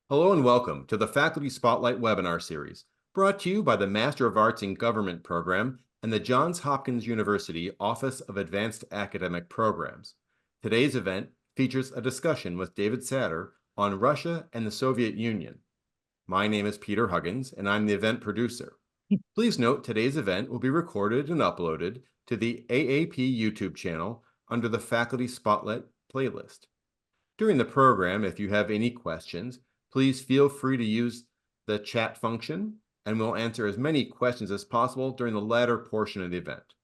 Hello and welcome to the Faculty Spotlight webinar series, brought to you by the Master of Arts in Government program and the Johns Hopkins University Office of Advanced Academic Programs. Today's event features a discussion with David Satter on Russia and the Soviet Union. My name is Peter Huggins, and I'm the event producer. Please note today's event will be recorded and uploaded to the AAP YouTube channel under the Faculty Spotlight playlist. During the program, if you have any questions, please feel free to use the chat function, and we'll answer as many questions as possible during the latter portion of the event.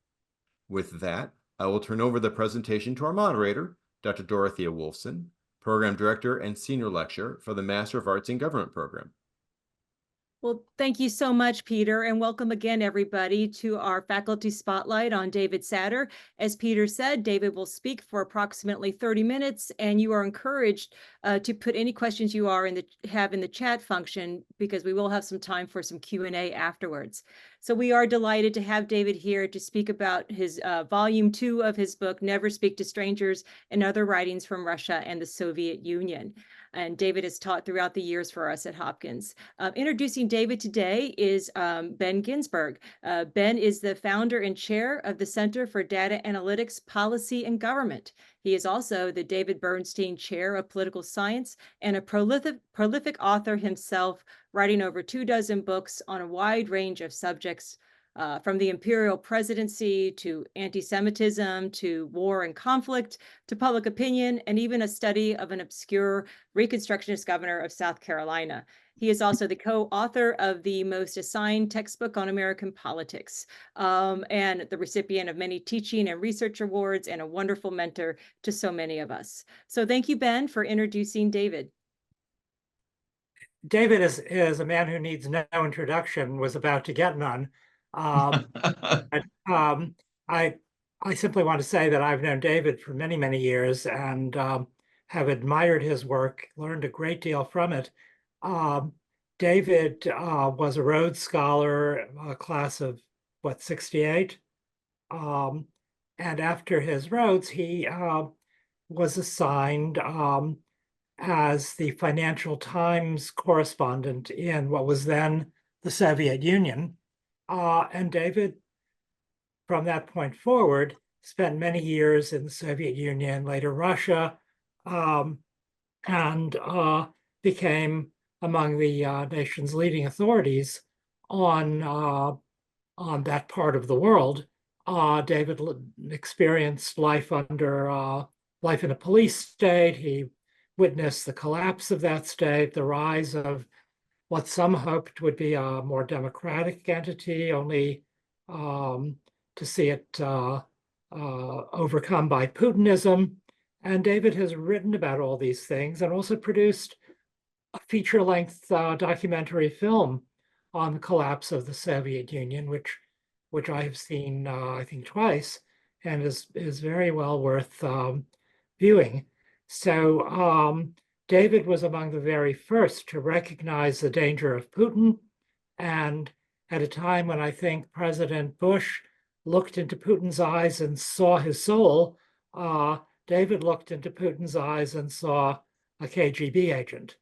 With that, I will turn over the presentation to our moderator, Dr. Dorothea Wolfson, Program Director and Senior Lecturer for the Master of Arts in Government program. Well, thank you so much, Peter, and welcome again, everybody, to our Faculty Spotlight on David Satter. As Peter said, David will speak for approximately 30 minutes, and you are encouraged to put any questions you have in the chat function, because we will have some time for some Q&A afterwards. So we are delighted to have David here to speak about his volume 2 of his book, Never Speak to Strangers, and Other Writings from Russia and the Soviet Union. And David has taught throughout the years for us at Hopkins. Introducing David today is Ben Ginsberg. Ben is the founder and chair of the Center for Data Analytics, Policy, and Government. He is also the David Bernstein Chair of Political Science and a prolific author himself, writing over 24 books on a wide range of subjects, from the imperial presidency to anti-Semitism to war and conflict to public opinion, and even a study of an obscure Reconstructionist governor of South Carolina. He is also the co-author of the most assigned textbook on American politics, and the recipient of many teaching and research awards, and a wonderful mentor to so many of us. So thank you, Ben, for introducing David. David is a man who needs no introduction, was about to get none. I simply want to say that I've known David for many, many years and have admired his work, learned a great deal from it. David was a Rhodes Scholar, class of, 68? And after his Rhodes, he was assigned as the Financial Times correspondent in what was then the Soviet Union. And David, from that point forward, spent many years in the Soviet Union, later Russia, and became among the nation's leading authorities on that part of the world. David experienced life in a police state. He witnessed the collapse of that state, the rise of what some hoped would be a more democratic entity, only to see it overcome by Putinism. And David has written about all these things and also produced a feature-length documentary film on the collapse of the Soviet Union, which I have seen, I think, twice, and is very well worth viewing. So David was among the very first to recognize the danger of Putin, and at a time when I think President Bush looked into Putin's eyes and saw his soul, David looked into Putin's eyes and saw a KGB agent.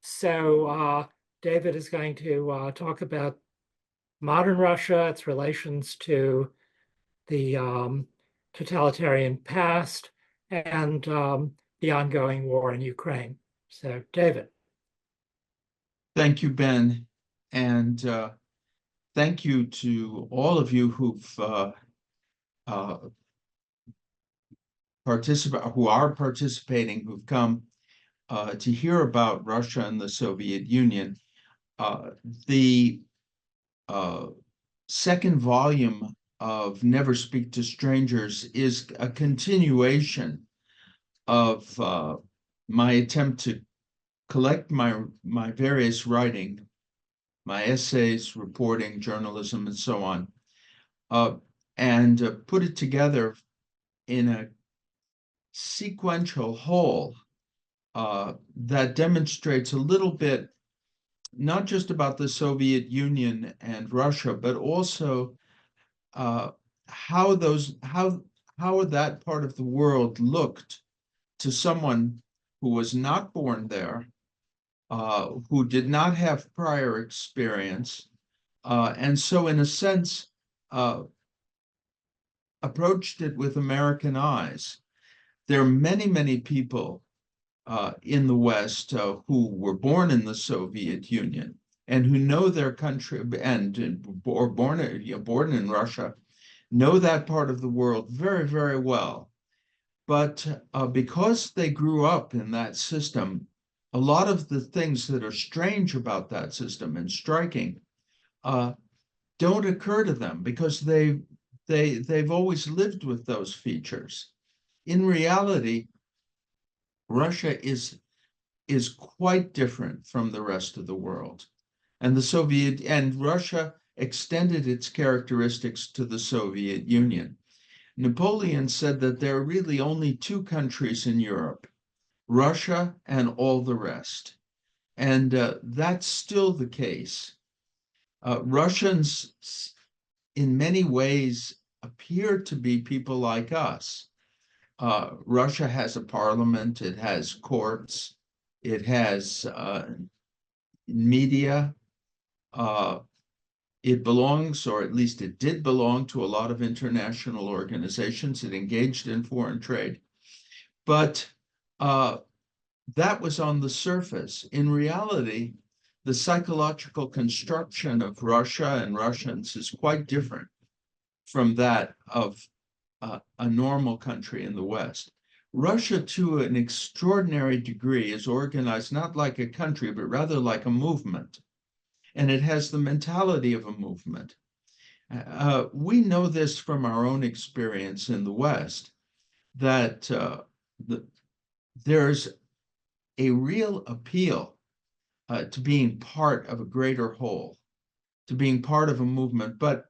So David is going to talk about modern Russia, its relations to the totalitarian past, and the ongoing war in Ukraine. So, David. Thank you, Ben. And thank you to all of you who are participating, who've come to hear about Russia and the Soviet Union. The second volume of Never Speak to Strangers is a continuation of my attempt to collect my various writing, my essays, reporting, journalism, and so on, and put it together in a sequential whole that demonstrates a little bit, not just about the Soviet Union and Russia, but also how that part of the world looked to someone who was not born there, who did not have prior experience, and so in a sense approached it with American eyes. There are many, many people in the West who were born in the Soviet Union and who know their country or born in Russia, know that part of the world very, very well. But because they grew up in that system, a lot of the things that are strange about that system and striking don't occur to them because they've always lived with those features. In reality, Russia is quite different from the rest of the world. And Russia extended its characteristics to the Soviet Union. Napoleon said that there are really only two countries in Europe, Russia and all the rest. And that's still the case. Russians, in many ways, appear to be people like us. Russia has a parliament, it has courts, it has media. It belongs, or at least it did belong, to a lot of international organizations. It engaged in foreign trade. But that was on the surface. In reality, the psychological construction of Russia and Russians is quite different from that of a normal country in the West. Russia, to an extraordinary degree, is organized not like a country, but rather like a movement. And it has the mentality of a movement. We know this from our own experience in the West, that there's a real appeal to being part of a greater whole, to being part of a movement. But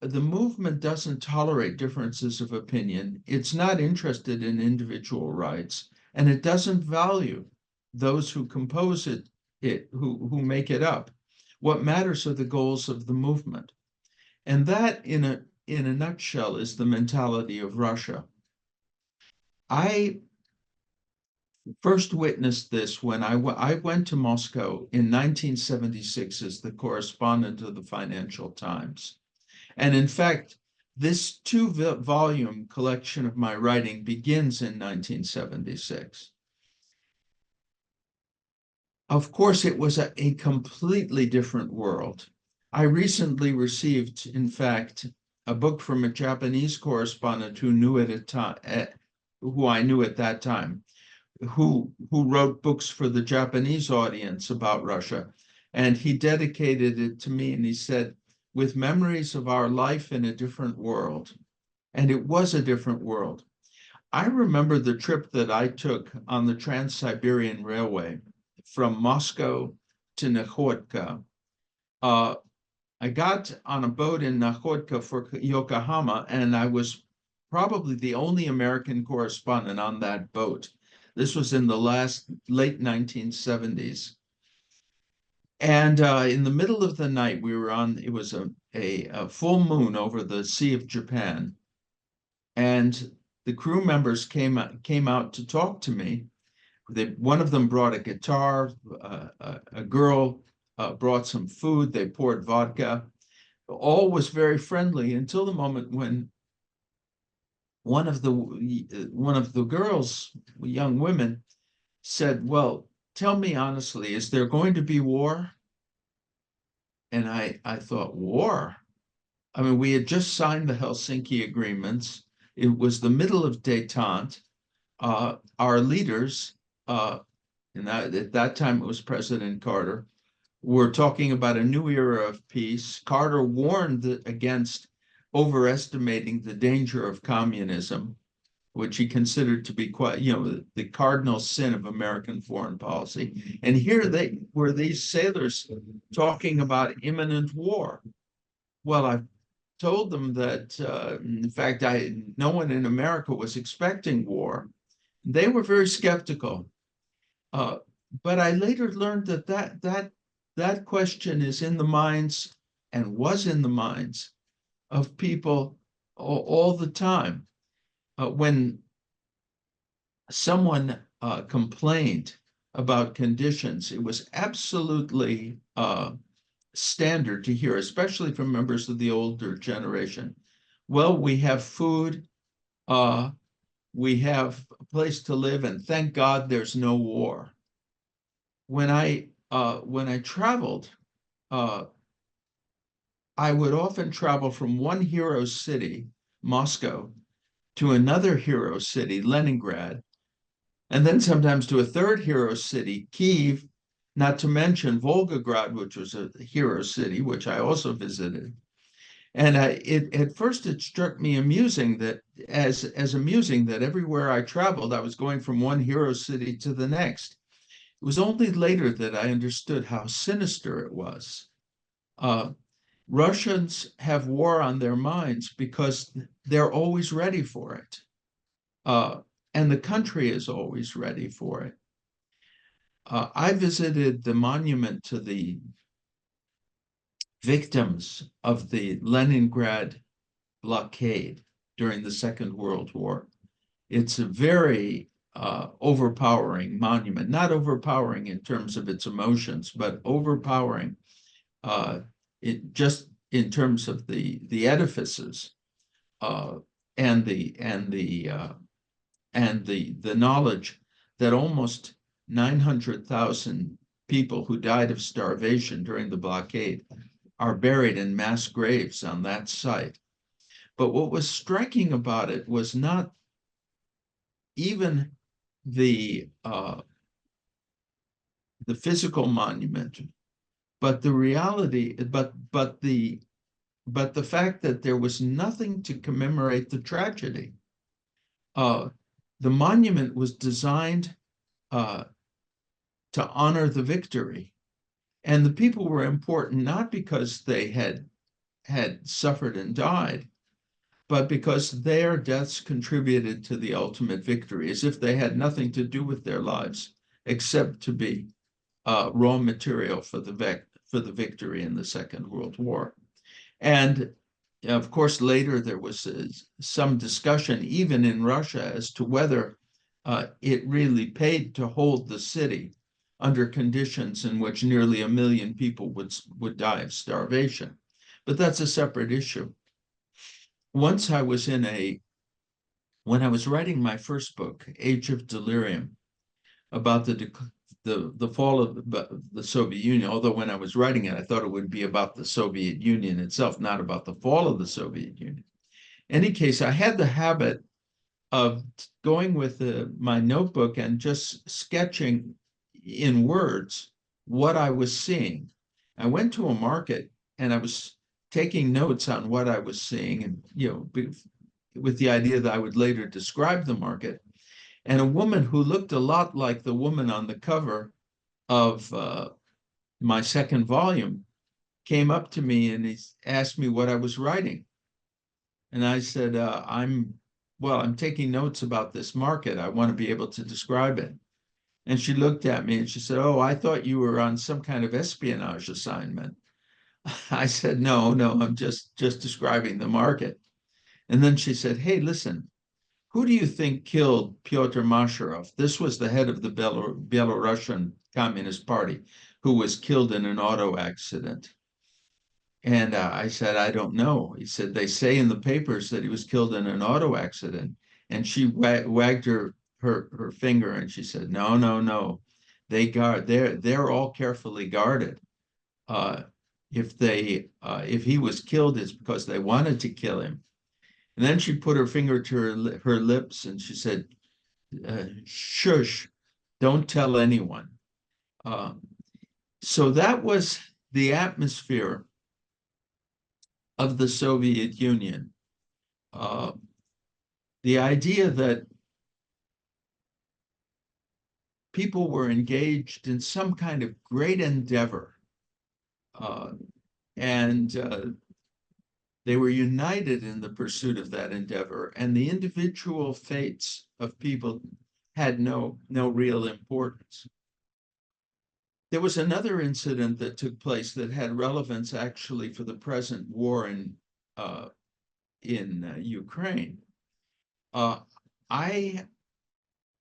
the movement doesn't tolerate differences of opinion. It's not interested in individual rights, and it doesn't value those who compose it, who make it up. What matters are the goals of the movement. And that, in a nutshell, is the mentality of Russia. I first witnessed this when I went to Moscow in 1976 as the correspondent of the Financial Times. And in fact, this two-volume collection of my writing begins in 1976. Of course, it was a completely different world. I recently received, in fact, a book from a Japanese correspondent who I knew at that time, who wrote books for the Japanese audience about Russia. And he dedicated it to me, and he said, "With memories of our life in a different world." And it was a different world. I remember the trip that I took on the Trans-Siberian Railway from Moscow to Nakhodka. I got on a boat in Nakhodka for Yokohama, and I was probably the only American correspondent on that boat. This was in the late 1970s. And in the middle of the night, we were on, it was a full moon over the Sea of Japan. And the crew members came out to talk to me. One of them brought a guitar, a girl brought some food, they poured vodka. All was very friendly until the moment when one of the girls, young women, said, "Well, tell me honestly, is there going to be war?" And I thought, war? I mean, we had just signed the Helsinki agreements. It was the middle of détente. Our leaders, at that time it was President Carter, were talking about a new era of peace. Carter warned against overestimating the danger of communism, which he considered to be quite, the cardinal sin of American foreign policy. And here they were, these sailors talking about imminent war. Well, I told them that, in fact, no one in America was expecting war. They were very skeptical. But I later learned that question is in the minds and was in the minds of people all the time. When someone complained about conditions, it was absolutely standard to hear, especially from members of the older generation. Well, we have food, we have a place to live, and thank God there's no war. When I traveled, I would often travel from one hero city, Moscow, to another hero city, Leningrad, and then sometimes to a third hero city, Kyiv, not to mention Volgograd, which was a hero city, which I also visited. And at first it struck me amusing that amusing that everywhere I traveled, I was going from one hero city to the next. It was only later that I understood how sinister it was. Russians have war on their minds because they're always ready for it. And the country is always ready for it. I visited the monument to the victims of the Leningrad blockade during the Second World War. It's a very overpowering monument, not overpowering in terms of its emotions, but overpowering just in terms of the edifices and the knowledge that almost 900,000 people who died of starvation during the blockade are buried in mass graves on that site. But what was striking about it was not even the physical monument, but the reality, but the fact that there was nothing to commemorate the tragedy. The monument was designed to honor the victory, and the people were important not because they had suffered and died, but because their deaths contributed to the ultimate victory, as if they had nothing to do with their lives except to be raw material for the victory in the Second World War. And of course, later there was some discussion, even in Russia, as to whether it really paid to hold the city under conditions in which nearly 1 million people would die of starvation. But that's a separate issue. Once I was when I was writing my first book, Age of Delirium, about the fall of the Soviet Union, although when I was writing it, I thought it would be about the Soviet Union itself, not about the fall of the Soviet Union. In any case, I had the habit of going with my notebook and just sketching in words what I was seeing. I went to a market and I was taking notes on what I was seeing, and with the idea that I would later describe the market. And a woman who looked a lot like the woman on the cover of my second volume came up to me and he asked me what I was writing. And I said, I'm taking notes about this market. I want to be able to describe it. And she looked at me and she said, oh, I thought you were on some kind of espionage assignment. I said, no, I'm just describing the market. And then she said, hey, listen, who do you think killed Pyotr Masharov? This was the head of the Belarusian Communist Party, who was killed in an auto accident. And I said, I don't know. He said, they say in the papers that he was killed in an auto accident. And she wagged her finger and she said, no. They're all carefully guarded. If he was killed, it's because they wanted to kill him. And then she put her finger to her lips and she said, shush, don't tell anyone. So that was the atmosphere of the Soviet Union. The idea that people were engaged in some kind of great endeavor, and they were united in the pursuit of that endeavor, and the individual fates of people had no real importance. There was another incident that took place that had relevance actually for the present war in Ukraine. I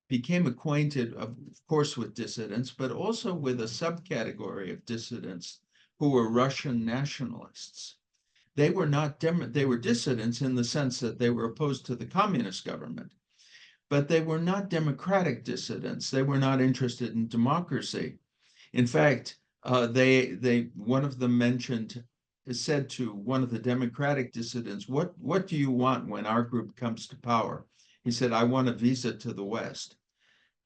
became acquainted, of course, with dissidents, but also with a subcategory of dissidents who were Russian nationalists. They were not they were dissidents in the sense that they were opposed to the communist government, but they were not democratic dissidents. They were not interested in democracy. In fact, one of them said to one of the democratic dissidents, what do you want when our group comes to power? He said, I want a visa to the West.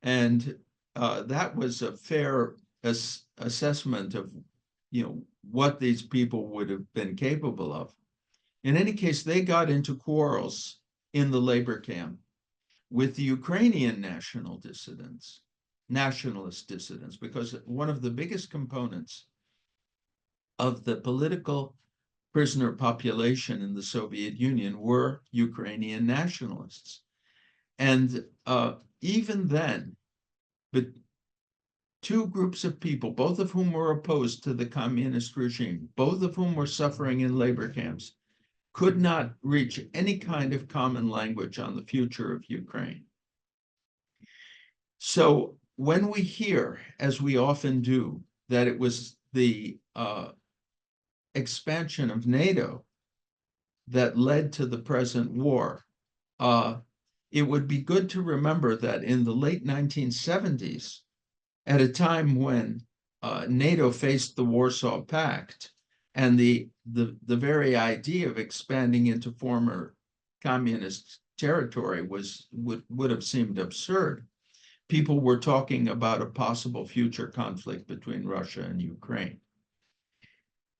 And that was a fair assessment of, what these people would have been capable of. In any case, they got into quarrels in the labor camp with the Ukrainian nationalist dissidents, because one of the biggest components of the political prisoner population in the Soviet Union were Ukrainian nationalists. And even then, but two groups of people, both of whom were opposed to the communist regime, both of whom were suffering in labor camps, could not reach any kind of common language on the future of Ukraine. So when we hear, as we often do, that it was the expansion of NATO that led to the present war, it would be good to remember that in the late 1970s, at a time when NATO faced the Warsaw Pact, and the very idea of expanding into former communist territory would have seemed absurd. People were talking about a possible future conflict between Russia and Ukraine.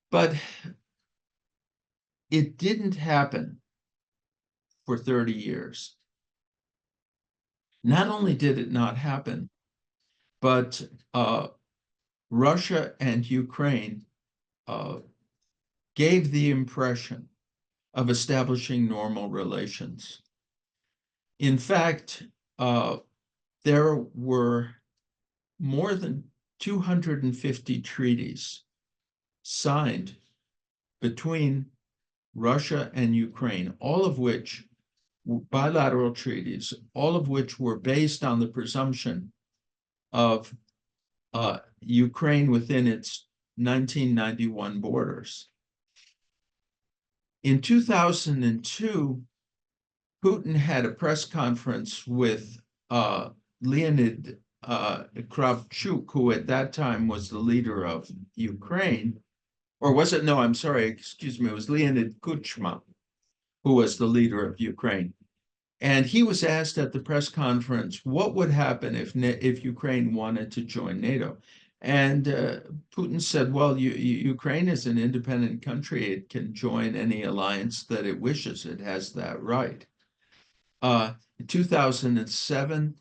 But it didn't happen for 30 years. Not only did it not happen, but Russia and Ukraine gave the impression of establishing normal relations. In fact, there were more than 250 treaties signed between Russia and Ukraine, all of which were bilateral treaties, all of which were based on the presumption of Ukraine within its 1991 borders. In 2002, Putin had a press conference with Leonid Kravchuk, who at that time was the leader of Ukraine, or was it? No, I'm sorry, excuse me, it was Leonid Kuchma, who was the leader of Ukraine. And he was asked at the press conference, what would happen if Ukraine wanted to join NATO? And Putin said, well, Ukraine is an independent country. It can join any alliance that it wishes. It has that right. In 2007,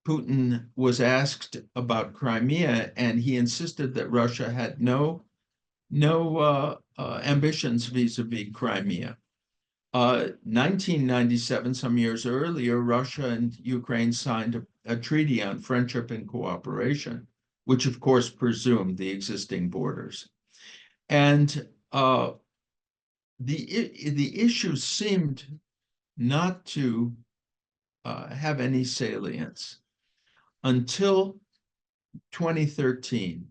Putin was asked about Crimea, and he insisted that Russia had no ambitions vis-a-vis Crimea. 1997, some years earlier, Russia and Ukraine signed a treaty on friendship and cooperation, which of course presumed the existing borders. And the issue seemed not to have any salience until 2013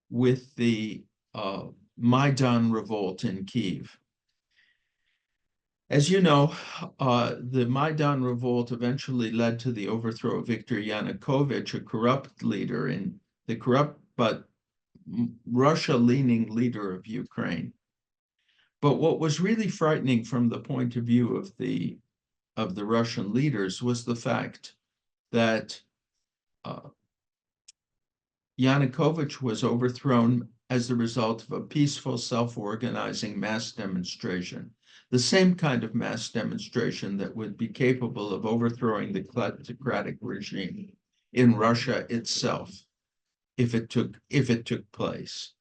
with the Maidan revolt in Kyiv. As you know, the Maidan revolt eventually led to the overthrow of Viktor Yanukovych, a corrupt leader in the corrupt but Russia-leaning leader of Ukraine. But what was really frightening from the point of view of the Russian leaders was the fact that Yanukovych was overthrown as the result of a peaceful, self-organizing mass demonstration. The same kind of mass demonstration that would be capable of overthrowing the kleptocratic regime in Russia itself, if it took place.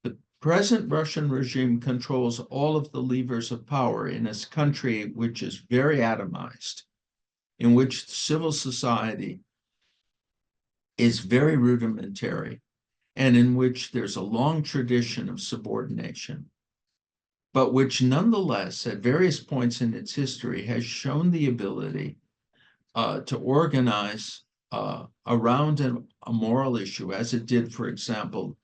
The present Russian regime controls all of the levers of power in a country which is very atomized, in which civil society is very rudimentary, and in which there's a long tradition of subordination, but which nonetheless, at various points in its history, has shown the ability to organize around a moral issue, as it did, for example,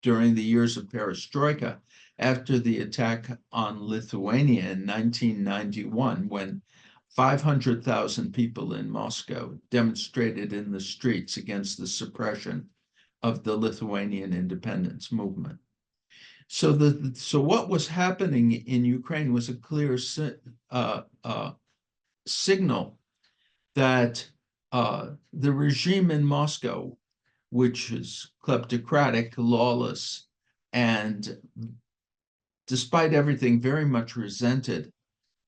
during the years of perestroika, after the attack on Lithuania in 1991, when 500,000 people in Moscow demonstrated in the streets against the suppression of the Lithuanian independence movement. So what was happening in Ukraine was a clear signal that the regime in Moscow, which is kleptocratic, lawless, and despite everything very much resented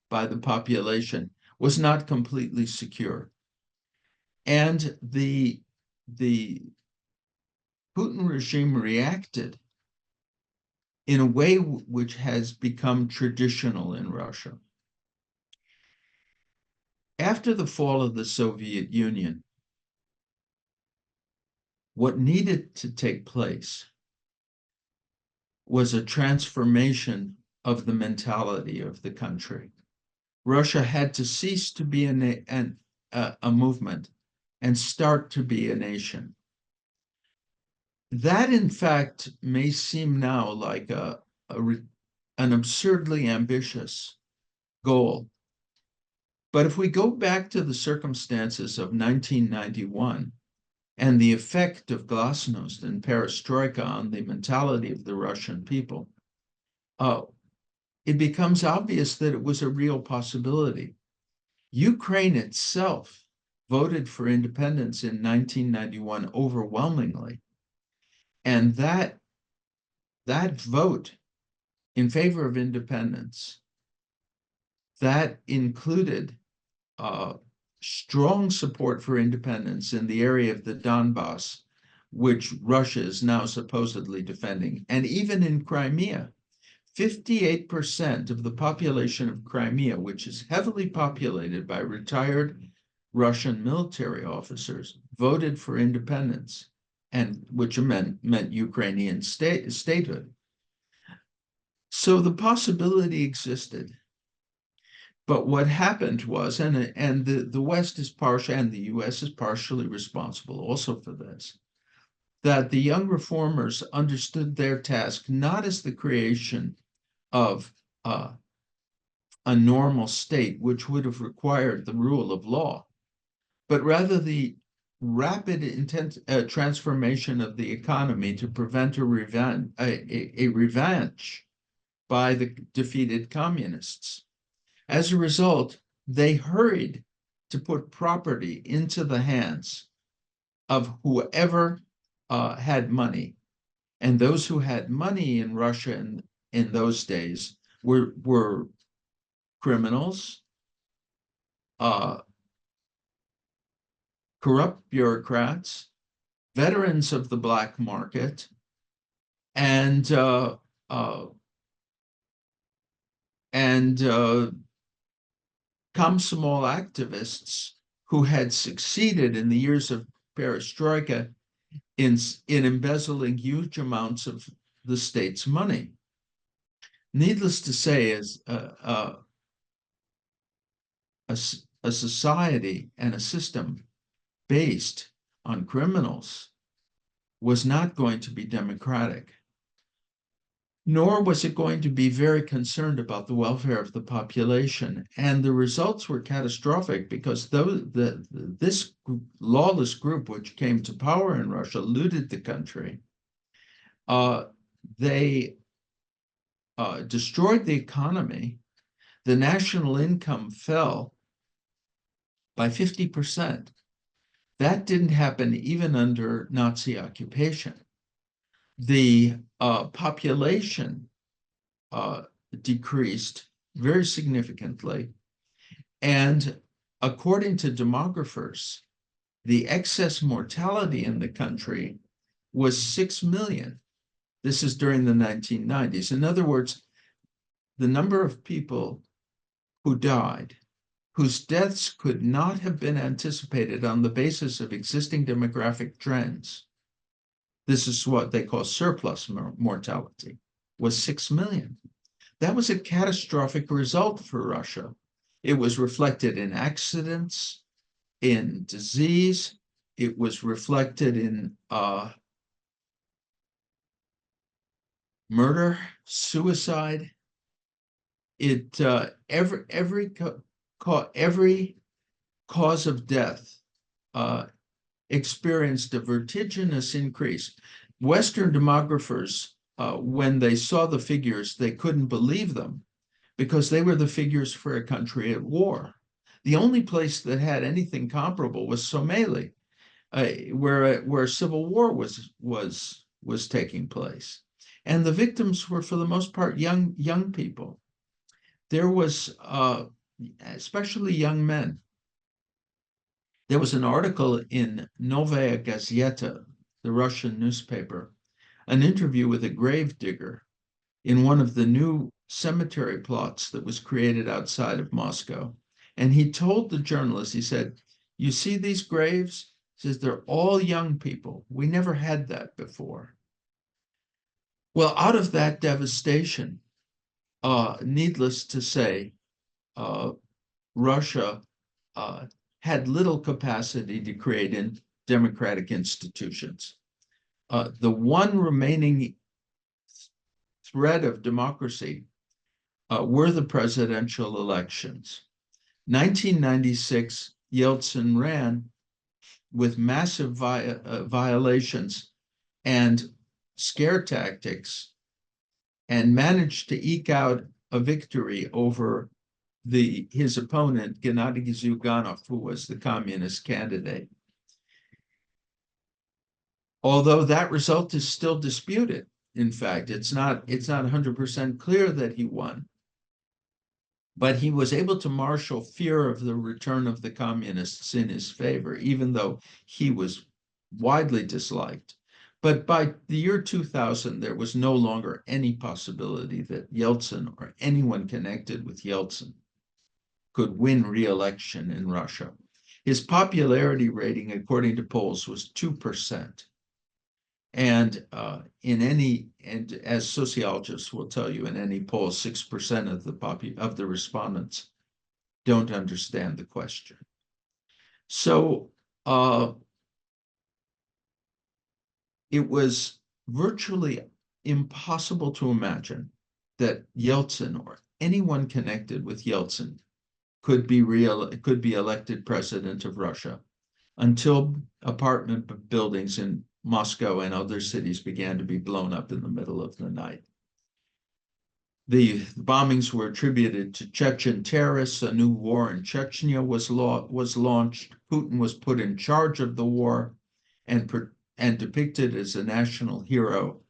by the population, was not completely secure. And the Putin regime reacted in a way which has become traditional in Russia. After the fall of the Soviet Union, what needed to take place was a transformation of the mentality of the country. Russia had to cease to be a movement and start to be a nation. That, in fact, may seem now like an absurdly ambitious goal. But if we go back to the circumstances of 1991 and the effect of glasnost and perestroika on the mentality of the Russian people, it becomes obvious that it was a real possibility. Ukraine itself voted for independence in 1991 overwhelmingly. And that vote in favor of independence, that included strong support for independence in the area of the Donbass, which Russia is now supposedly defending. And even in Crimea, 58% of the population of Crimea, which is heavily populated by retired Russian military officers, voted for independence, and which meant Ukrainian statehood. So the possibility existed. But what happened was, and the West is partial, and the US is partially responsible also for this, that the young reformers understood their task not as the creation of a normal state, which would have required the rule of law, but rather the rapid transformation of the economy to prevent a revanche by the defeated communists. As a result, they hurried to put property into the hands of whoever had money. And those who had money in Russia in those days were criminals, corrupt bureaucrats, veterans of the black market, and Komsomol activists who had succeeded in the years of perestroika in embezzling huge amounts of the state's money. Needless to say, as a society and a system based on criminals was not going to be democratic, nor was it going to be very concerned about the welfare of the population. And the results were catastrophic because this lawless group, which came to power in Russia, looted the country. They destroyed the economy. The national income fell by 50%. That didn't happen even under Nazi occupation. The population decreased very significantly. And according to demographers, the excess mortality in the country was 6 million. This is during the 1990s. In other words, the number of people who died, whose deaths could not have been anticipated on the basis of existing demographic trends, this is what they call surplus mortality, was 6 million. That was a catastrophic result for Russia. It was reflected in accidents, in disease. It was reflected in murder, suicide. It every cause of death experienced a vertiginous increase. Western demographers, when they saw the figures, they couldn't believe them because they were the figures for a country at war. The only place that had anything comparable was Somalia, where civil war was taking place, and the victims were, for the most part, young people. There was especially young men. There was an article in Novaya Gazeta, the Russian newspaper, an interview with a gravedigger in one of the new cemetery plots that was created outside of Moscow. And he told the journalist, he said, "You see these graves?" He says, "They're all young people. We never had that before." Well, out of that devastation, needless to say, Russia had little capacity to create democratic institutions. The one remaining thread of democracy were the presidential elections. 1996, Yeltsin ran with massive violations and scare tactics and managed to eke out a victory over his opponent, Gennady Zyuganov, who was the communist candidate. Although that result is still disputed. In fact, it's not 100% clear that he won. But he was able to marshal fear of the return of the communists in his favor, even though he was widely disliked. But by the year 2000, there was no longer any possibility that Yeltsin or anyone connected with Yeltsin could win re-election in Russia. His popularity rating, according to polls, was 2%. And as sociologists will tell you, in any poll, 6% of the respondents don't understand the question. So it was virtually impossible to imagine that Yeltsin or anyone connected with Yeltsin could be elected president of Russia until apartment buildings in Moscow and other cities began to be blown up in the middle of the night. The bombings were attributed to Chechen terrorists. A new war in Chechnya was launched. Putin was put in charge of the war and depicted as a national hero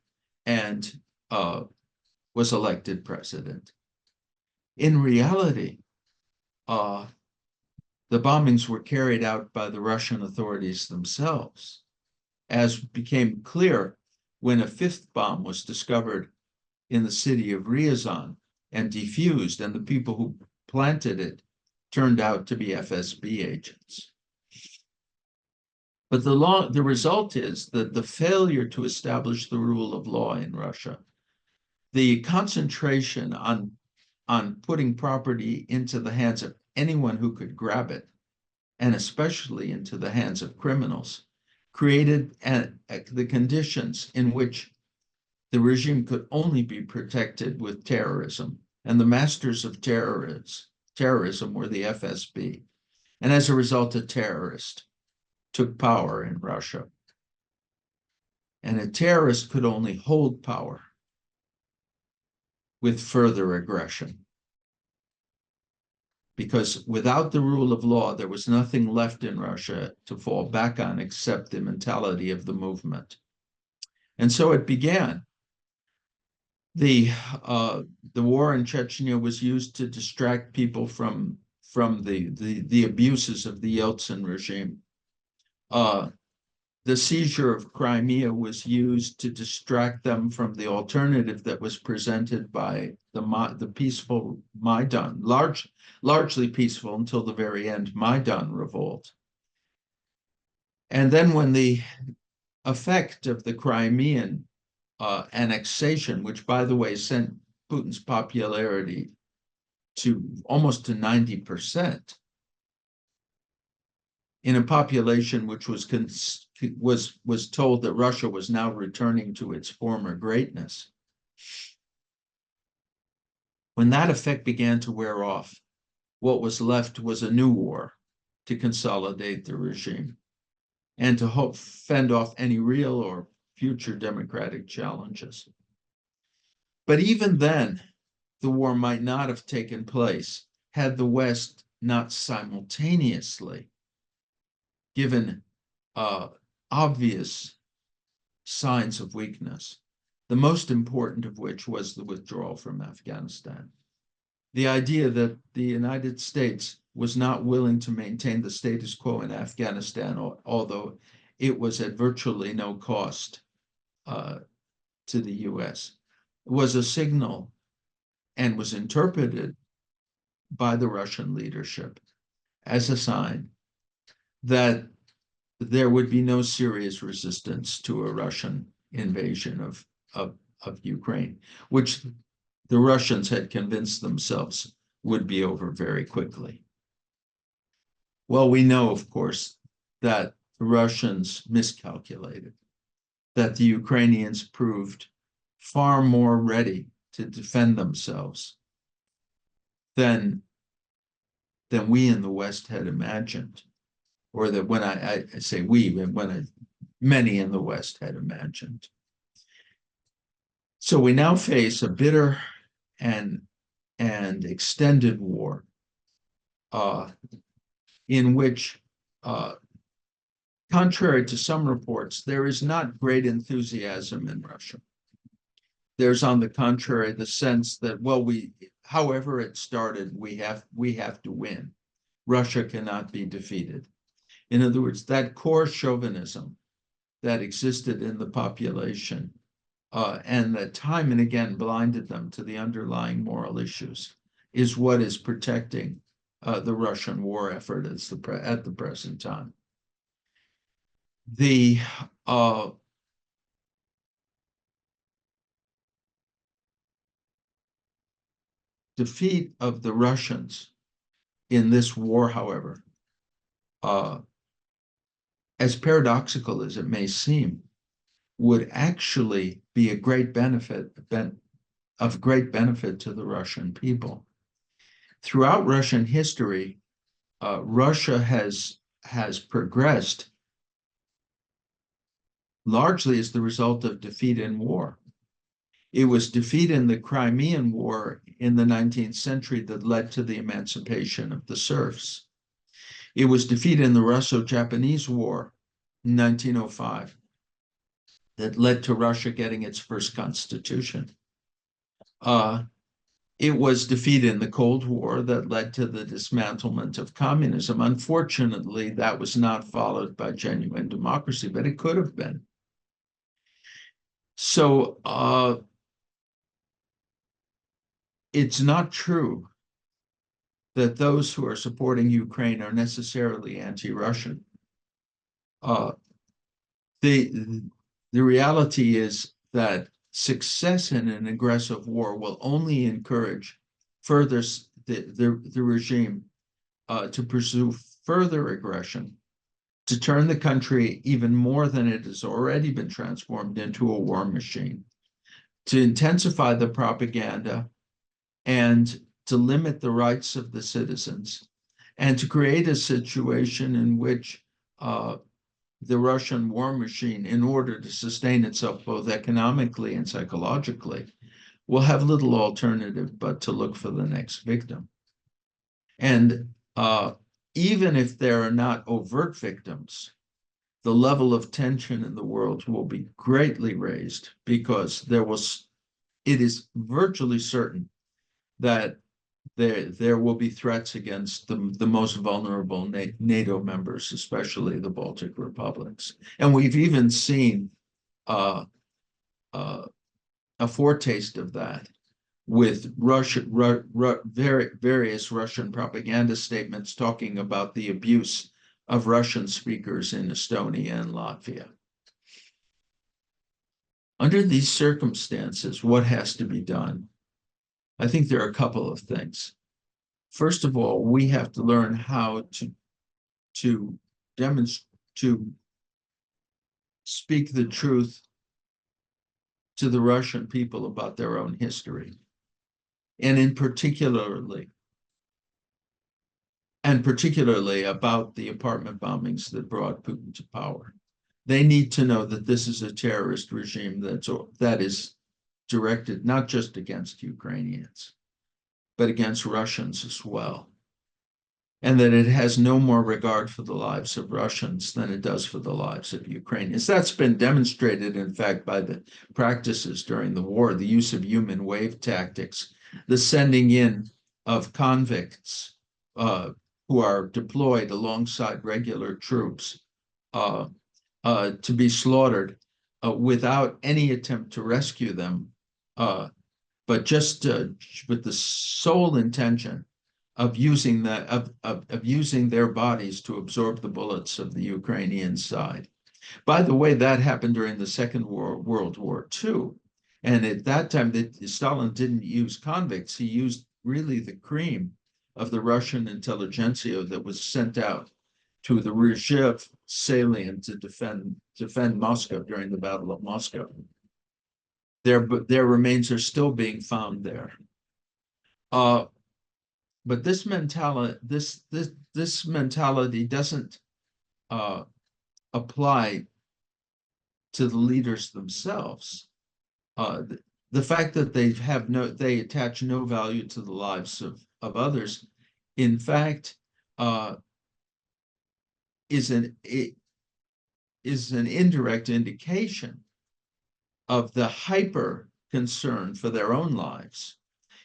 and was elected president. In reality, the bombings were carried out by the Russian authorities themselves, as became clear when a fifth bomb was discovered in the city of Ryazan and defused, and the people who planted it turned out to be FSB agents. But the result is that the failure to establish the rule of law in Russia, the concentration on putting property into the hands of anyone who could grab it, and especially into the hands of criminals, created the conditions in which the regime could only be protected with terrorism. And the masters of terrorism were the FSB. And as a result, a terrorist took power in Russia. And a terrorist could only hold power with further aggression. Because without the rule of law, there was nothing left in Russia to fall back on except the mentality of the movement. And so it began. The war in Chechnya was used to distract people from the abuses of the Yeltsin regime. The seizure of Crimea was used to distract them from the alternative that was presented by the peaceful Maidan, largely peaceful until the very end, Maidan revolt. And then when the effect of the Crimean annexation, which, by the way, sent Putin's popularity to almost to 90%, in a population which was told that Russia was now returning to its former greatness. When that effect began to wear off, what was left was a new war to consolidate the regime and to fend off any real or future democratic challenges. But even then, the war might not have taken place had the West not simultaneously given obvious signs of weakness, the most important of which was the withdrawal from Afghanistan. The idea that the United States was not willing to maintain the status quo in Afghanistan, although it was at virtually no cost to the US, was a signal and was interpreted by the Russian leadership as a sign that there would be no serious resistance to a Russian invasion of Ukraine, which the Russians had convinced themselves would be over very quickly. Well, we know, of course, that the Russians miscalculated, that the Ukrainians proved far more ready to defend themselves than we in the West had imagined, or that when I say we, when many in the West had imagined. So we now face a bitter and extended war in which, contrary to some reports, there is not great enthusiasm in Russia. There's, on the contrary, the sense that, well, however it started, we have to win. Russia cannot be defeated. In other words, that core chauvinism that existed in the population and that time and again blinded them to the underlying moral issues is what is protecting the Russian war effort at the present time. The defeat of the Russians in this war, however, as paradoxical as it may seem, would actually be of great benefit to the Russian people. Throughout Russian history, Russia has progressed largely as the result of defeat in war. It was defeat in the Crimean War in the 19th century that led to the emancipation of the serfs. It was defeat in the Russo-Japanese War in 1905 that led to Russia getting its first constitution. It was defeat in the Cold War that led to the dismantlement of communism. Unfortunately, that was not followed by genuine democracy, but it could have been. So it's not true that those who are supporting Ukraine are necessarily anti-Russian. The reality is that success in an aggressive war will only encourage further the regime to pursue further aggression, to turn the country even more than it has already been transformed into a war machine, to intensify the propaganda and to limit the rights of the citizens, and to create a situation in which the Russian war machine, in order to sustain itself both economically and psychologically, will have little alternative but to look for the next victim. And even if there are not overt victims, the level of tension in the world will be greatly raised, because it is virtually certain that there will be threats against the most vulnerable NATO members, especially the Baltic republics. And we've even seen a foretaste of that with various Russian propaganda statements talking about the abuse of Russian speakers in Estonia and Latvia. Under these circumstances, what has to be done? I think there are a couple of things. First of all, we have to learn how to to speak the truth to the Russian people about their own history, and particularly about the apartment bombings that brought Putin to power. They need to know that this is a terrorist regime that is directed not just against Ukrainians, but against Russians as well. And that it has no more regard for the lives of Russians than it does for the lives of Ukrainians. That's been demonstrated, in fact, by the practices during the war, the use of human wave tactics, the sending in of convicts who are deployed alongside regular troops to be slaughtered without any attempt to rescue them, but just with the sole intention of using using their bodies to absorb the bullets of the Ukrainian side. By the way, that happened during the Second World War too. And at that time, Stalin didn't use convicts. He used really the cream of the Russian intelligentsia that was sent out to the Rzhev salient to defend Moscow during the Battle of Moscow. Their remains are still being found there. But this mentality doesn't apply to the leaders themselves. The fact that they attach no value to the lives of others, in fact, is an indirect indication of the hyper concern for their own lives.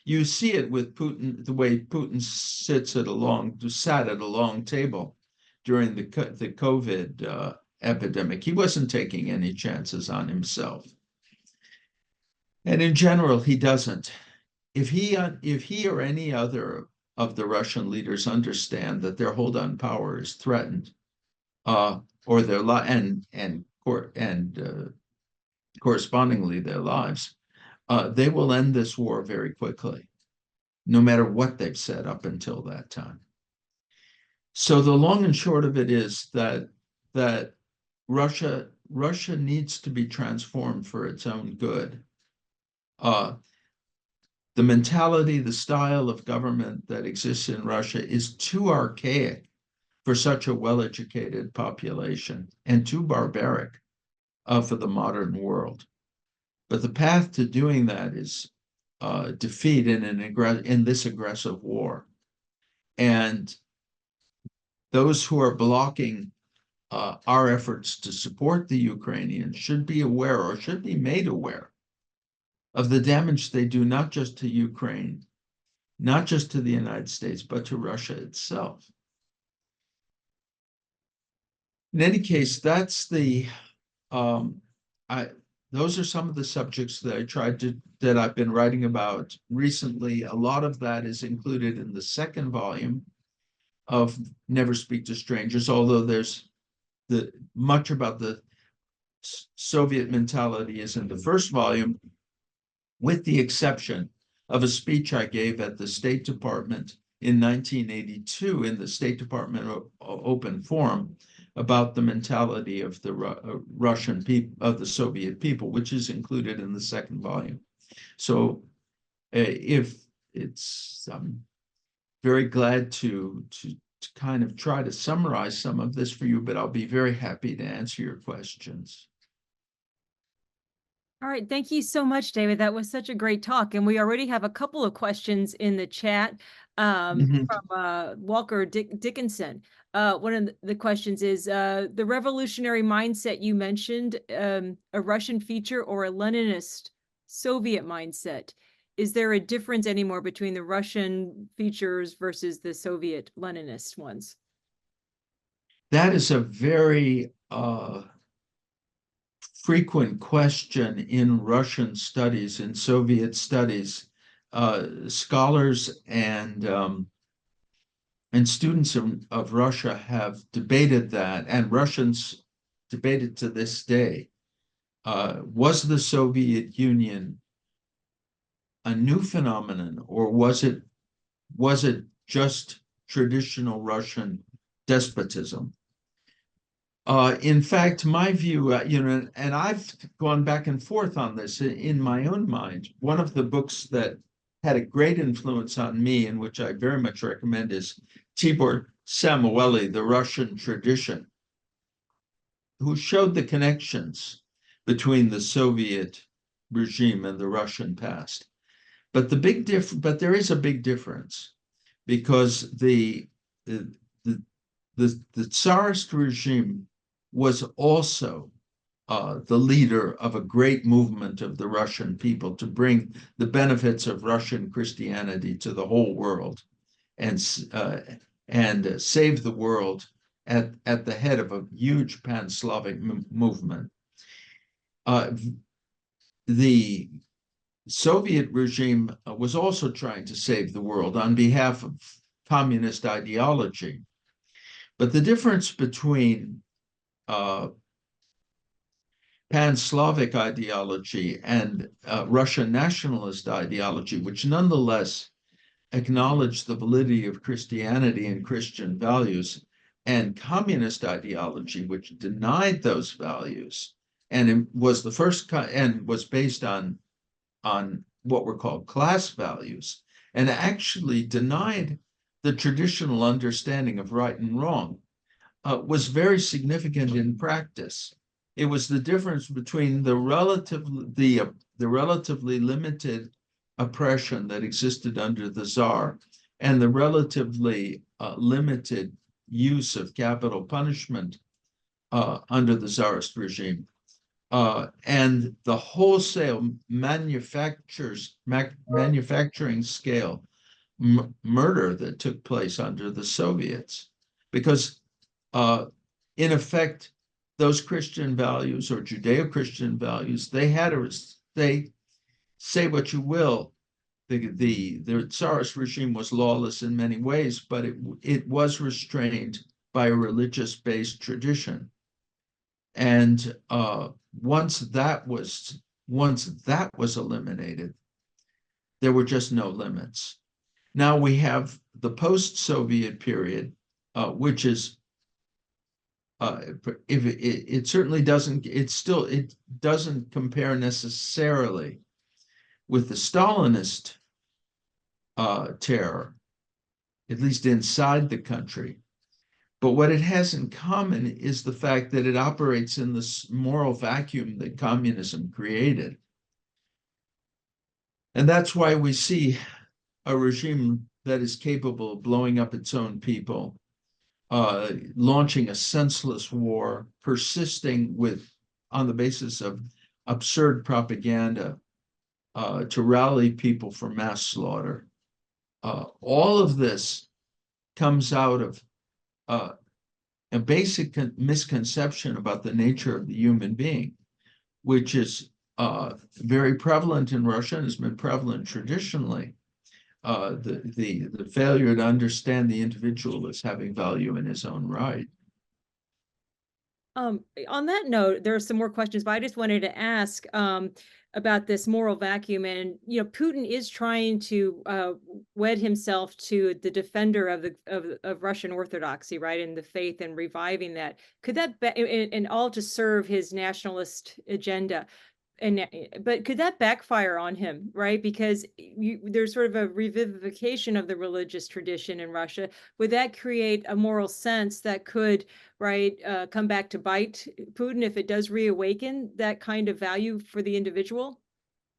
You see it with Putin, the way Putin sat at a long table during the COVID epidemic. He wasn't taking any chances on himself. And in general, he doesn't. If he or any other of the Russian leaders understand that their hold on power is threatened, or their correspondingly their lives, they will end this war very quickly, no matter what they've said up until that time. So the long and short of it is that Russia needs to be transformed for its own good. The mentality, the style of government that exists in Russia is too archaic for such a well-educated population and too barbaric for the modern world. But the path to doing that is defeat in this aggressive war. And those who are blocking our efforts to support the Ukrainians should be aware, or should be made aware, of the damage they do not just to Ukraine, not just to the United States, but to Russia itself. In any case, that's those are some of the subjects that that I've been writing about recently. A lot of that is included in the second volume of Never Speak to Strangers, although there's much about the Soviet mentality is in the first volume, with the exception of a speech I gave at the State Department in 1982 in the State Department Open Forum about the mentality of the Russian people, of the Soviet people, which is included in the second volume. So I'm very glad to kind of try to summarize some of this for you, but I'll be very happy to answer your questions. All right. Thank you so much, David. That was such a great talk. And we already have a couple of questions in the chat from Walker Dickinson. One of the questions is, the revolutionary mindset you mentioned, a Russian feature or a Leninist Soviet mindset? Is there a difference anymore between the Russian features versus the Soviet Leninist ones? That is a very frequent question in Russian studies, in Soviet studies. Scholars and students of Russia have debated that, and Russians debate it to this day. Was the Soviet Union a new phenomenon, or was it just traditional Russian despotism? In fact, my view, and I've gone back and forth on this in my own mind. One of the books that had a great influence on me, and which I very much recommend, is Tibor Samueli, The Russian Tradition, who showed the connections between the Soviet regime and the Russian past. But there is a big difference, because the Tsarist regime was also the leader of a great movement of the Russian people to bring the benefits of Russian Christianity to the whole world, and save the world at the head of a huge pan-Slavic movement. The Soviet regime was also trying to save the world on behalf of communist ideology. But the difference between pan-Slavic ideology and Russian nationalist ideology, which nonetheless acknowledged the validity of Christianity and Christian values, and communist ideology, which denied those values, and it was the first and was based on what were called class values, and actually denied the traditional understanding of right and wrong, was very significant in practice. It was the difference between the relatively limited oppression that existed under the Tsar and the relatively limited use of capital punishment under the Tsarist regime. And the wholesale manufacturing scale murder that took place under the Soviets, because in effect, those Christian values, or Judeo-Christian values, they say what you will, the Tsarist regime was lawless in many ways, but it was restrained by a religious-based tradition. And once that was eliminated, there were just no limits. Now we have the post-Soviet period, which is it certainly doesn't, it doesn't compare necessarily with the Stalinist terror, at least inside the country. But what it has in common is the fact that it operates in this moral vacuum that communism created. And that's why we see a regime that is capable of blowing up its own people, launching a senseless war, persisting on the basis of absurd propaganda to rally people for mass slaughter. All of this comes out of a basic misconception about the nature of the human being, which is very prevalent in Russia and has been prevalent traditionally. The failure to understand the individual as having value in his own right. On that note, there are some more questions, but I just wanted to ask about this moral vacuum. And Putin is trying to wed himself to the defender of Russian Orthodoxy, right, and the faith, and reviving that. Could that be, and all to serve his nationalist agenda? But could that backfire on him, right? Because there's sort of a revivification of the religious tradition in Russia. Would that create a moral sense that could, right, come back to bite Putin if it does reawaken that kind of value for the individual?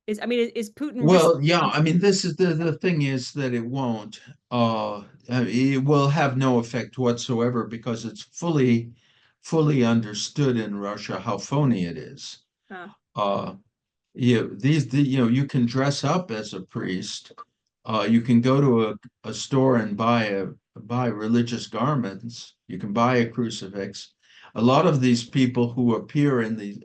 Is Putin? Well, yeah, I mean, this is the thing is that it won't. It will have no effect whatsoever, because it's fully understood in Russia how phony it is. You can dress up as a priest. You can go to a store and buy religious garments. You can buy a crucifix. A lot of these people who appear in the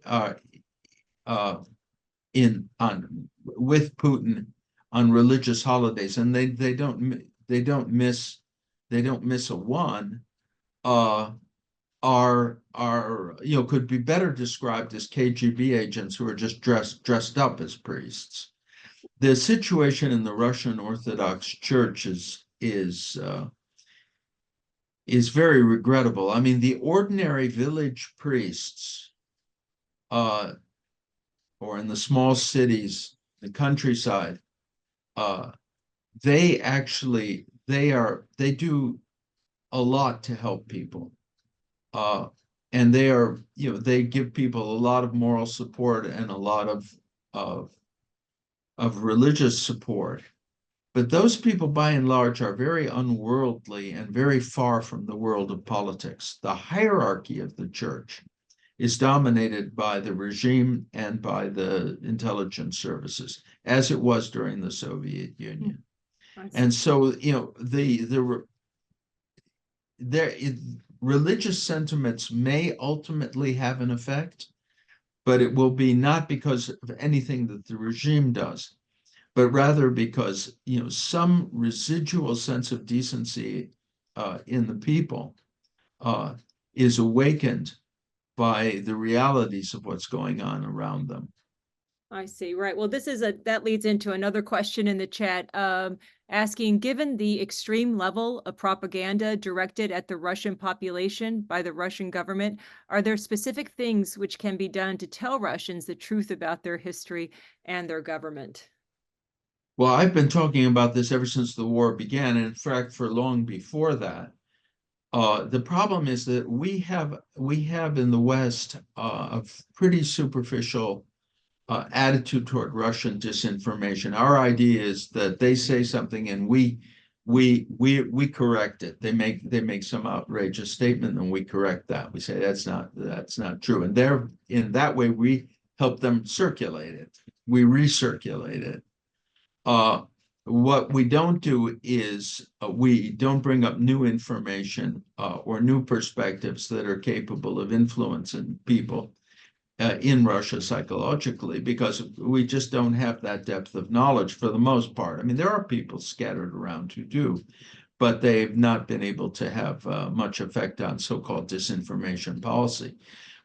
with Putin on religious holidays, and they don't miss a one, are could be better described as KGB agents who are just dressed up as priests. The situation in the Russian Orthodox Church is is very regrettable. I mean, the ordinary village priests, or in the small cities, the countryside, they do a lot to help people. And they give people a lot of moral support and a lot of religious support. But those people, by and large, are very unworldly and very far from the world of politics. The hierarchy of the church is dominated by the regime and by the intelligence services, as it was during the Soviet Union. And so, religious sentiments may ultimately have an effect, but it will be not because of anything that the regime does, but rather because some residual sense of decency in the people is awakened by the realities of what's going on around them. I see. Right. Well, that leads into another question in the chat, asking, given the extreme level of propaganda directed at the Russian population by the Russian government, are there specific things which can be done to tell Russians the truth about their history and their government? Well, I've been talking about this ever since the war began, and in fact, for long before that. The problem is that we have in the West a pretty superficial attitude toward Russian disinformation. Our idea is that they say something and we correct it. They make some outrageous statement and we correct that. We say that's not true. And in that way we help them circulate it. We recirculate it. What we don't do is we don't bring up new information or new perspectives that are capable of influencing people in Russia psychologically, because we just don't have that depth of knowledge for the most part. I mean, there are people scattered around who do, but they've not been able to have much effect on so-called disinformation policy.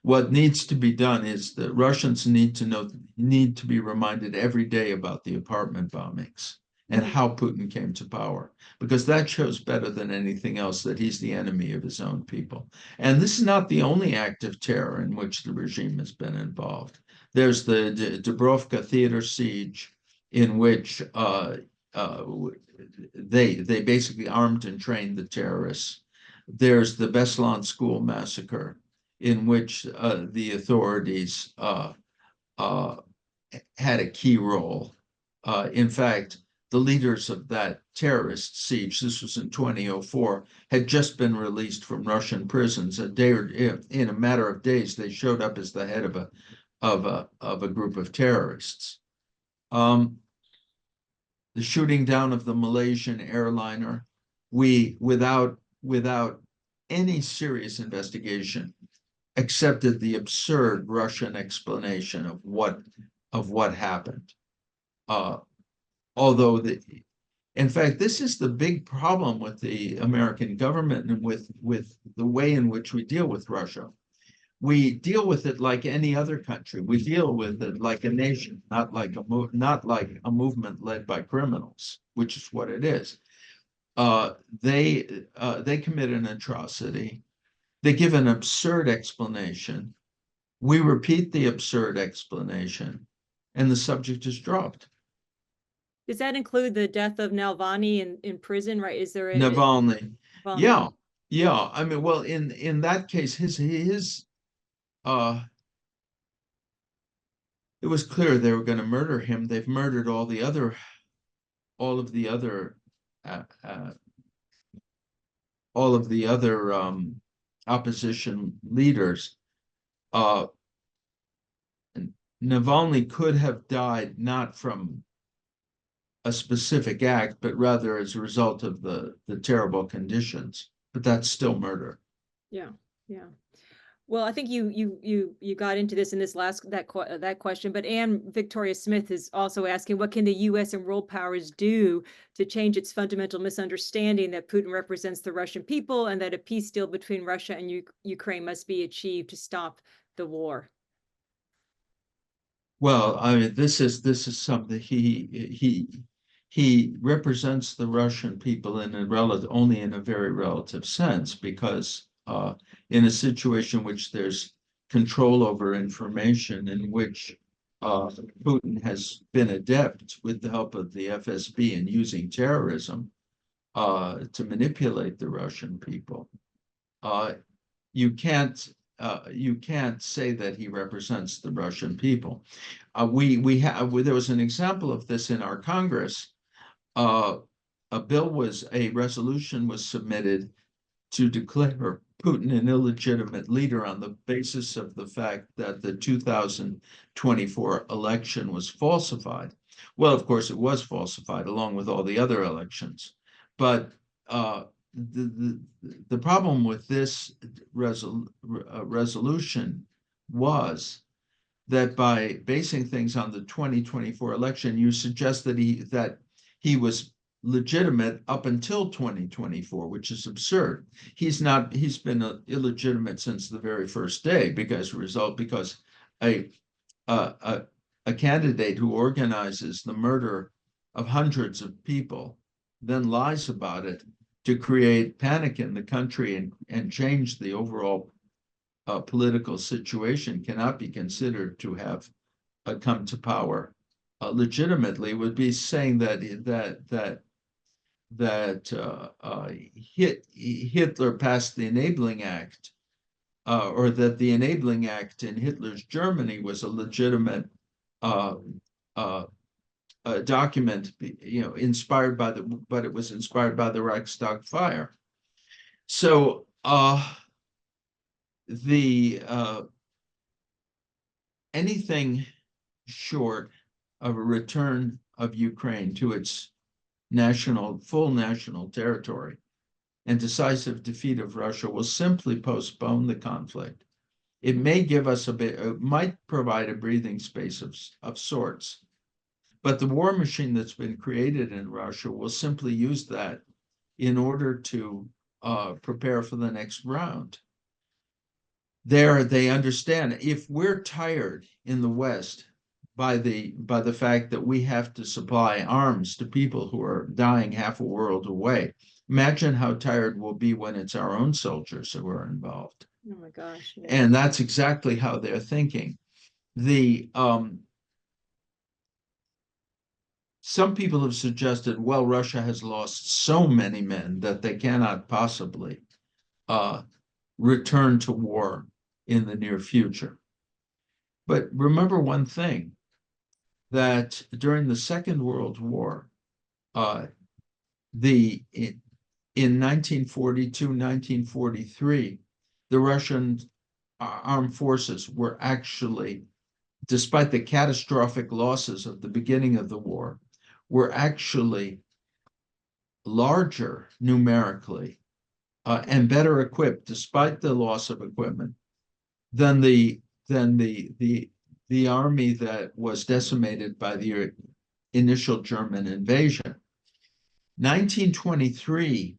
What needs to be done is that Russians need to be reminded every day about the apartment bombings and how Putin came to power, because that shows better than anything else that he's the enemy of his own people. And this is not the only act of terror in which the regime has been involved. There's the Dubrovka theater siege, in which they basically armed and trained the terrorists. There's the Beslan school massacre, in which the authorities had a key role. In fact, the leaders of that terrorist siege, this was in 2004, had just been released from Russian prisons. In a matter of days, they showed up as the head of a group of terrorists. The shooting down of the Malaysian airliner, without any serious investigation, accepted the absurd Russian explanation of what happened. Although in fact, this is the big problem with the American government and with the way in which we deal with Russia. We deal with it like any other country. We deal with it like a nation, not like a movement led by criminals, which is what it is. They commit an atrocity. They give an absurd explanation. We repeat the absurd explanation, and the subject is dropped. Does that include the death of Navalny in prison, right? Is there Navalny? Yeah. I mean, well, in that case, his it was clear they were going to murder him. They've murdered all of the other opposition leaders. Navalny could have died not from a specific act, but rather as a result of the terrible conditions. But that's still murder. Yeah. Well, I think you got into this in this that question, but Anne Victoria Smith is also asking, what can the U.S. and world powers do to change its fundamental misunderstanding that Putin represents the Russian people and that a peace deal between Russia and Ukraine must be achieved to stop the war? Well, I mean, this is something he he represents the Russian people in a only in a very relative sense, because in a situation in which there's control over information, in which Putin has been adept with the help of the FSB in using terrorism to manipulate the Russian people. You can't say that he represents the Russian people. There was an example of this in our Congress. A resolution was submitted to declare Putin an illegitimate leader on the basis of the fact that the 2024 election was falsified. Well, of course, it was falsified along with all the other elections. But the problem with this resolution was that by basing things on the 2024 election, you suggest that he was legitimate up until 2024, which is absurd. He's been illegitimate since the very first day because a candidate who organizes the murder of hundreds of people then lies about it to create panic in the country and change the overall political situation cannot be considered to have come to power legitimately. Would be saying that Hitler passed the Enabling Act, or that the Enabling Act in Hitler's Germany was a legitimate document, inspired by but it was inspired by the Reichstag fire. So anything short of a return of Ukraine to its full national territory and decisive defeat of Russia will simply postpone the conflict. It may give us it might provide a breathing space of sorts, but the war machine that's been created in Russia will simply use that in order to prepare for the next round. They understand, if we're tired in the West by the fact that we have to supply arms to people who are dying half a world away, imagine how tired we'll be when it's our own soldiers who are involved. Oh my gosh. Yeah. And that's exactly how they're thinking. Some people have suggested, well, Russia has lost so many men that they cannot possibly return to war in the near future. But remember one thing, that during the Second World War, in 1942, 1943, the Russian armed forces were actually, despite the catastrophic losses of the beginning of the war, were actually larger numerically and better equipped, despite the loss of equipment, than the army that was decimated by the initial German invasion. 1923,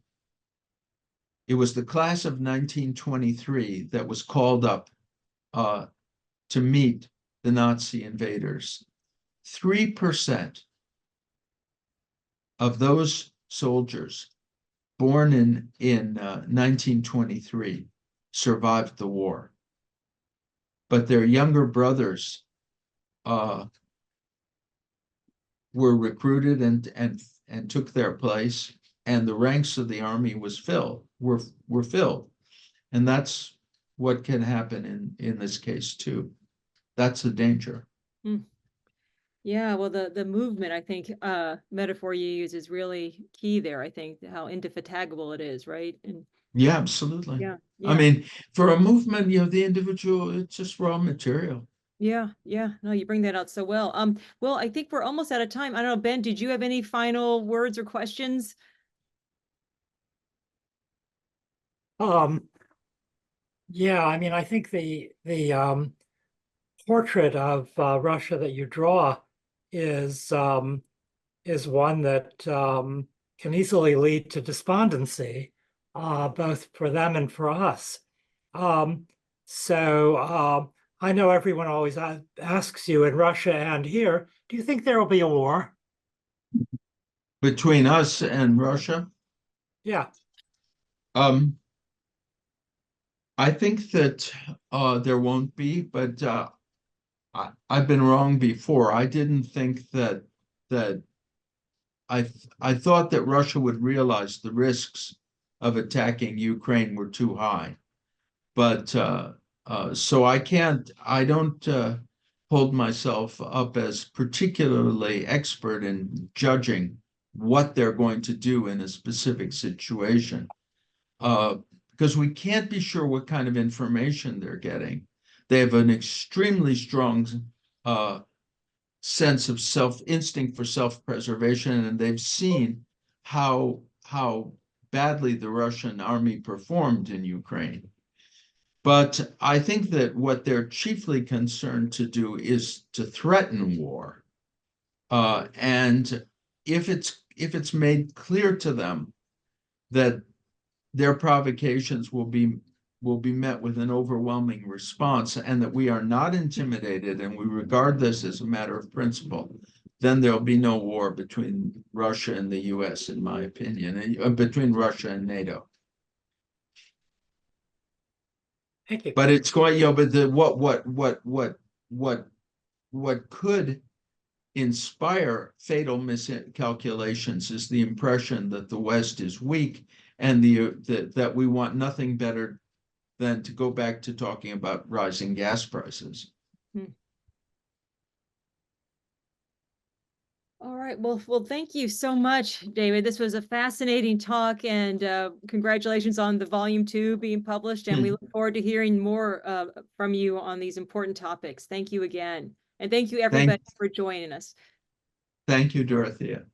it was the class of 1923 that was called up to meet the Nazi invaders. 3% of those soldiers born in 1923 survived the war. But their younger brothers were recruited and took their place, and the ranks of the army were filled. And that's what can happen in this case too. That's the danger. Yeah, well, the movement, I think, metaphor you use is really key there. I think how indefatigable it is, right? And yeah, absolutely. yeah. I mean, for a movement, the individual, it's just raw material. Yeah. No, you bring that out so well. Well, I think we're almost out of time. I don't know, Ben, did you have any final words or questions? Yeah, I mean, I think the portrait of Russia that you draw is one that can easily lead to despondency, both for them and for us. So I know everyone always asks you in Russia and here, do you think there will be a war? between us and Russia? Yeah. I think that there won't be, but I've been wrong before. I didn't think that I thought that Russia would realize the risks of attacking Ukraine were too high. But so I don't hold myself up as particularly expert in judging what they're going to do in a specific situation. Because we can't be sure what kind of information they're getting. They have an extremely strong sense of instinct for self-preservation, and they've seen how badly the Russian army performed in Ukraine. But I think that what they're chiefly concerned to do is to threaten war. And if it's made clear to them that their provocations will be met with an overwhelming response, and that we are not intimidated and we regard this as a matter of principle, then there'll be no war between Russia and the US, in my opinion, and between Russia and NATO. Thank you. But it's quite, but the what could inspire fatal miscalculations is the impression that the West is weak, and that we want nothing better than to go back to talking about rising gas prices. All right. Well, thank you so much, David. This was a fascinating talk, and congratulations on the volume 2 being published. And we look forward to hearing more from you on these important topics. Thank you again. And thank you, everybody, for joining us. Thank you, Dorothea.